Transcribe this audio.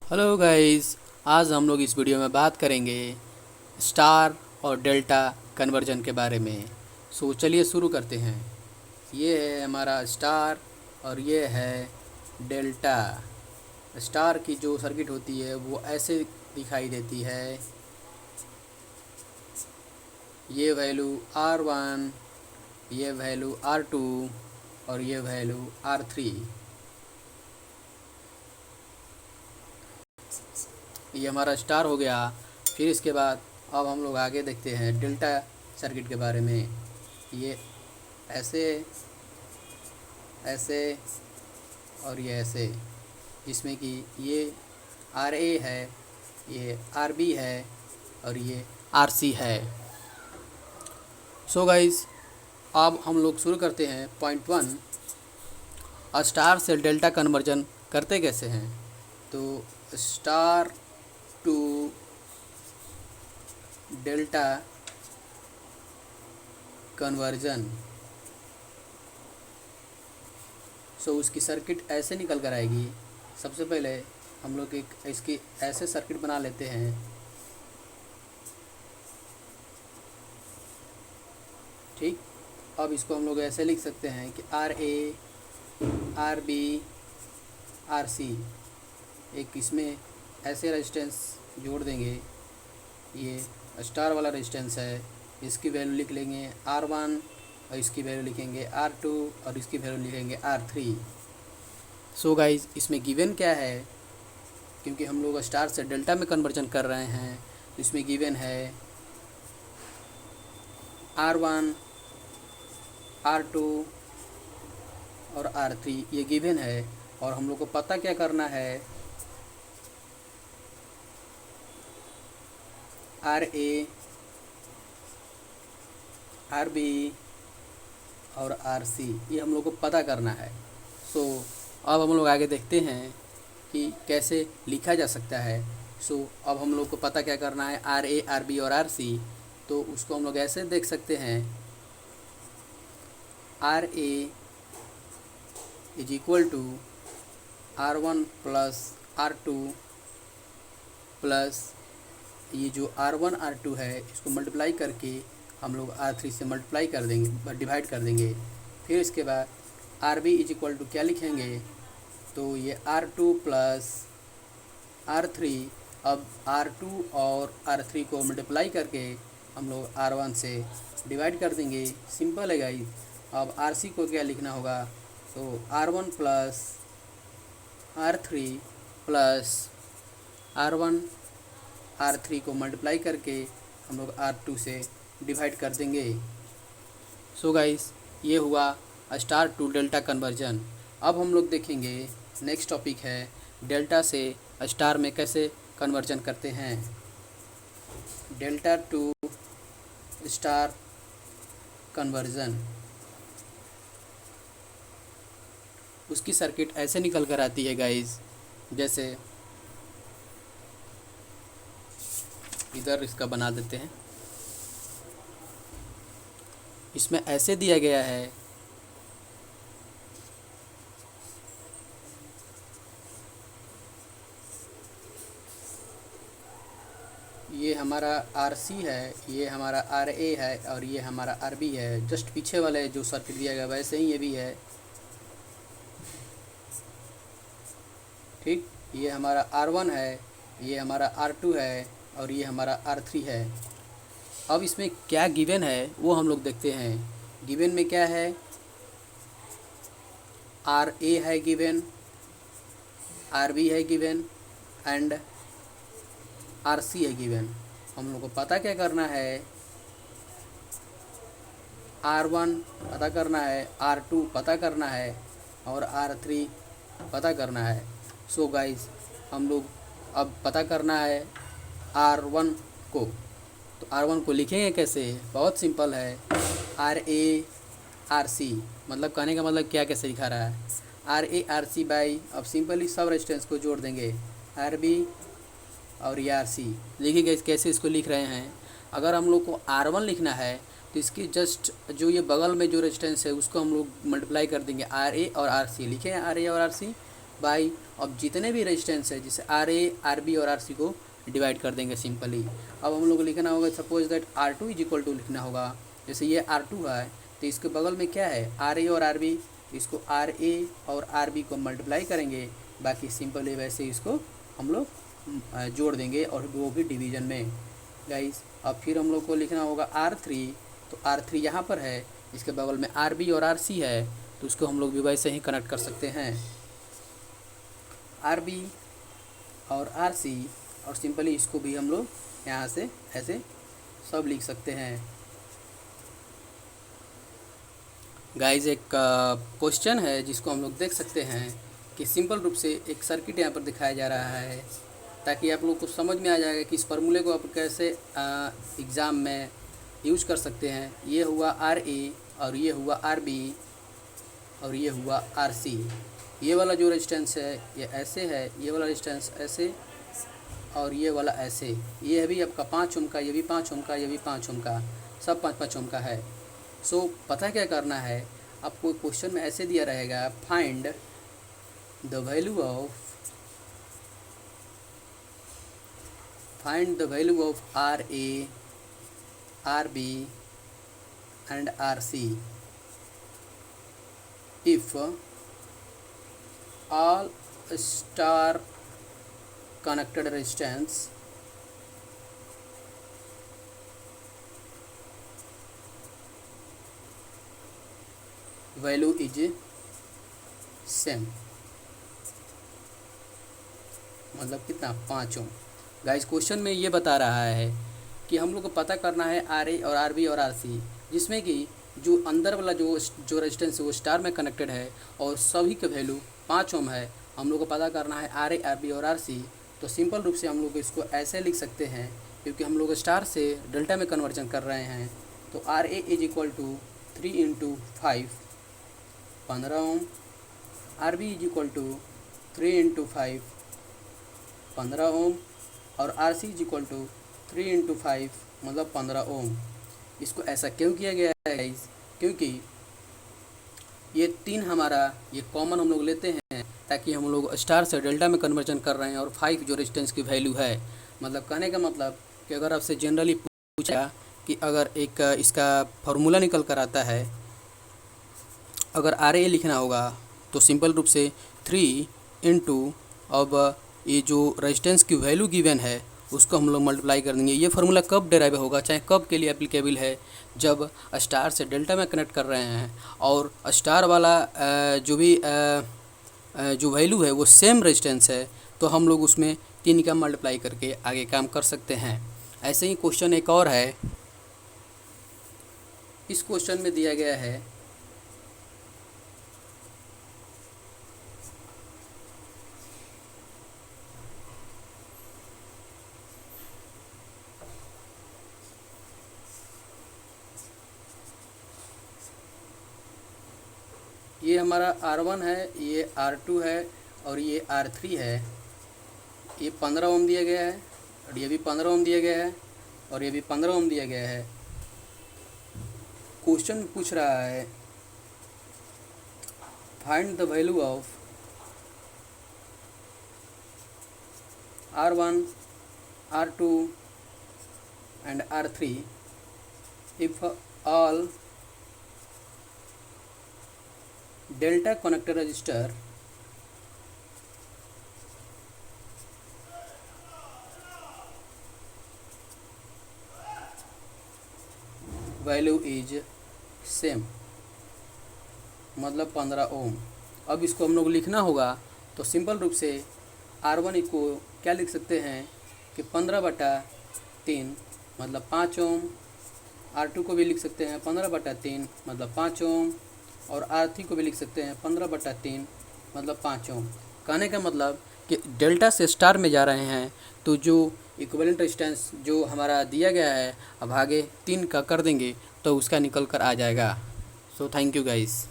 Hello guys. आज हम लोग इस वीडियो में बात करेंगे स्टार और डेल्टा कन्वर्जन के बारे में। चलिए शुरू करते हैं। ये है हमारा स्टार और ये है डेल्टा। स्टार की जो सर्किट होती है वो ऐसे दिखाई देती है। ये वैल्यू R1, ये वैल्यू R2 और ये वैल्यू R3। ये हमारा स्टार हो गया। फिर इसके बाद अब हम लोग आगे देखते हैं डेल्टा सर्किट के बारे में। ये ऐसे ऐसे और ये ऐसे, जिसमें कि ये RA है, ये RB है और ये RC है। गाइस, अब हम लोग शुरू करते हैं। पॉइंट 1, स्टार से डेल्टा कन्वर्जन करते कैसे हैं। तो स्टार टू डेल्टा कन्वर्जन, उसकी सर्किट ऐसे निकल कर आएगी। सबसे पहले हम लोग एक इसकी ऐसे सर्किट बना लेते हैं। ठीक, अब इसको हम लोग ऐसे लिख सकते हैं कि RA, RB, RC। एक इसमें ऐसे रेजिस्टेंस जोड़ देंगे। ये स्टार वाला रेजिस्टेंस है, इसकी वैल्यू लिख लेंगे R1 और इसकी वैल्यू लिखेंगे R2 और इसकी वैल्यू लिखेंगे R3। गाइज, इसमें गिवन क्या है, क्योंकि हम लोग स्टार से डेल्टा में कन्वर्जन कर रहे हैं, तो इसमें गिवन है R1, R2 और R3, ये गिवन है। और हम लोग को पता क्या करना है, RA, RB और RC, ये हम लोग को पता करना है। अब हम लोग आगे देखते हैं कि कैसे लिखा जा सकता है। अब हम लोग को पता क्या करना है, RA, RB और RC। तो उसको हम लोग ऐसे देख सकते हैं, RA is equal to R1 plus R2 plus ये जो R1 R2 है, इसको मल्टीप्लाई करके हम लोग R3 से मल्टीप्लाई कर देंगे, डिवाइड कर देंगे। फिर इसके बाद RB इज इक्वल टू क्या लिखेंगे, तो ये R2 प्लस R3। अब R2 और R3 को मल्टीप्लाई करके हम लोग R1 से डिवाइड कर देंगे। सिंपल है गाइस। अब RC को क्या लिखना होगा, तो R1 plus R3 plus R1 R3 को मल्टीप्लाई करके हम लोग R2 से डिवाइड कर देंगे। गाइस, ये हुआ स्टार टू डेल्टा कन्वर्जन। अब हम लोग देखेंगे नेक्स्ट टॉपिक है डेल्टा से स्टार में कैसे कन्वर्जन करते हैं। डेल्टा टू स्टार कन्वर्जन, उसकी सर्किट ऐसे निकल कर आती है गाइस। जैसे इधर इसका बना देते हैं। इसमें ऐसे दिया गया है, ये हमारा RC है, ये हमारा RA है और ये हमारा RB है। जस्ट पीछे वाले जो सर्किट दिया गया वैसे ही ये भी है। ठीक, ये हमारा R1 है, ये हमारा R2 है और ये हमारा R3 है। अब इसमें क्या गिवन है वो हम लोग देखते हैं। गिवन में क्या है, RA है गिवन, RB है गिवन एंड RC है गिवन। हम लोग को पता क्या करना है, R1 पता करना है, R2 पता करना है और R3 पता करना है। गाइस, हम लोग अब पता करना है R1 को। तो R1 को लिखेंगे कैसे, बहुत सिंपल है। RA RC, मतलब कहने का मतलब क्या, कैसे दिखा रहा है, RA RC बाई, अब सिंपली सब रेजिस्टेंस को जोड़ देंगे, RB और ये RC। देखिए गाइस कैसे इसको लिख रहे हैं। अगर हम लोग को R1 लिखना है तो इसकी जस्ट जो ये बगल में जो रेजिस्टेंस है उसको हम लोग मल्टीप्लाई कर देंगे, RA और RC लिखे हैं, RA और RC बाई अब जितने भी रेजिस्टेंस है जैसे आर ए, आर बी और आर सी को डिवाइड कर देंगे सिंपली। अब हम लोग को लिखना होगा suppose that R two is equal to लिखना होगा, जैसे ये आर टू है तो इसके बगल में क्या है आर ए और आर बी, इसको आर ए और आर बी को मल्टीप्लाई करेंगे, बाकी सिंपली वैसे इसको हम लोग जोड़ देंगे और वो भी डिवीजन में गाइस। अब फिर हम लोग को लिखना होगा आर थ्री, तो आर थ्री यहाँ पर है, इसके बगल में आर बी और आर सी है तो उसको हम लोग भी वैसे ही कनेक्ट कर सकते हैं आर बी और आर सी, और सिंपली इसको भी हम लोग यहाँ से ऐसे सब लिख सकते हैं गाइज। एक क्वेश्चन है जिसको हम लोग देख सकते हैं कि सिंपल रूप से एक सर्किट यहाँ पर दिखाया जा रहा है ताकि आप लोग को समझ में आ जाएगा कि इस फार्मूले को आप कैसे एग्ज़ाम में यूज कर सकते हैं। ये हुआ आर ए और ये हुआ आर बी और ये हुआ आर सी। ये वाला जो रेजिस्टेंस है ये ऐसे है, ये वाला रेजिस्टेंस ऐसे और ये वाला ऐसे। ये भी आपका 5 ओम का, ये भी 5 ओम का, ये भी 5 ओम का, सब 5-5 ओम का है। सो पता क्या करना है आपको, क्वेश्चन में ऐसे दिया रहेगा find the value of R A, R B and R C if all star connected resistance value is same, मतलब कितना 5 ओम। गाइस क्वेश्चन में ये बता रहा है कि हम लोग को पता करना है आर ए और आर बी और आर सी, जिसमें कि जो अंदर वाला जो रेजिस्टेंस है वो स्टार में कनेक्टेड है और सभी का वैल्यू 5 ओम है। हम लोग को पता करना है आर ए, आर बी और आर सी, तो सिंपल रूप से हम लोग इसको ऐसे लिख सकते हैं क्योंकि हम लोग स्टार से डेल्टा में कन्वर्जन कर रहे हैं। तो R A is equal to 3 × 5 15 ohm, R B is equal to 3 × 5 15 ohm और R C is equal to 3 × 5 मतलब 15 ओम। इसको ऐसा क्यों किया गया है गाइस, क्योंकि ये 3 हमारा ये कॉमन हम लोग लेते हैं ताकि हम लोग स्टार से डेल्टा में कन्वर्जन कर रहे हैं और 5 जो रेजिस्टेंस की वैल्यू है। मतलब कहने का मतलब कि अगर आपसे जनरली पूछा कि अगर एक इसका फार्मूला निकल कर आता है, अगर आर ए लिखना होगा तो सिंपल रूप से 3 × अब ये जो रेजिस्टेंस की वैल्यू गिवन है उसको हम लोग मल्टीप्लाई कर देंगे। ये फार्मूला कब डेराइव होगा, चाहे कब के लिए एप्लीकेबल है, जब स्टार से डेल्टा में कनेक्ट कर रहे हैं और स्टार वाला जो वैल्यू है वो सेम रेजिस्टेंस है, तो हम लोग उसमें 3 का मल्टीप्लाई करके आगे काम कर सकते हैं। ऐसे ही क्वेश्चन एक और है, इस क्वेश्चन में दिया गया है ये हमारा R1 है, ये R2 है और ये R3 है। ये 15 ओम दिया गया है और ये भी 15 ओम दिया गया है और ये भी 15 ओम दिया गया है। क्वेश्चन पूछ रहा है find the value of R1, R2 and R3 if all delta connector register value is same, मतलब 15 ओम। अब इसको हम लोग लिखना होगा तो सिंपल रूप से R1 को क्या लिख सकते हैं कि 15/3 मतलब 5 ओम, R2 को भी लिख सकते हैं 15/3 मतलब 5 ओम और R3 को भी लिख सकते हैं 15/3 मतलब 5 ओम। कहने का मतलब कि डेल्टा से स्टार में जा रहे हैं तो जो इक्विवेलेंट रेजिस्टेंस जो हमारा दिया गया है अब आगे 3 का कर देंगे तो उसका निकल कर आ जाएगा। So thank you guys.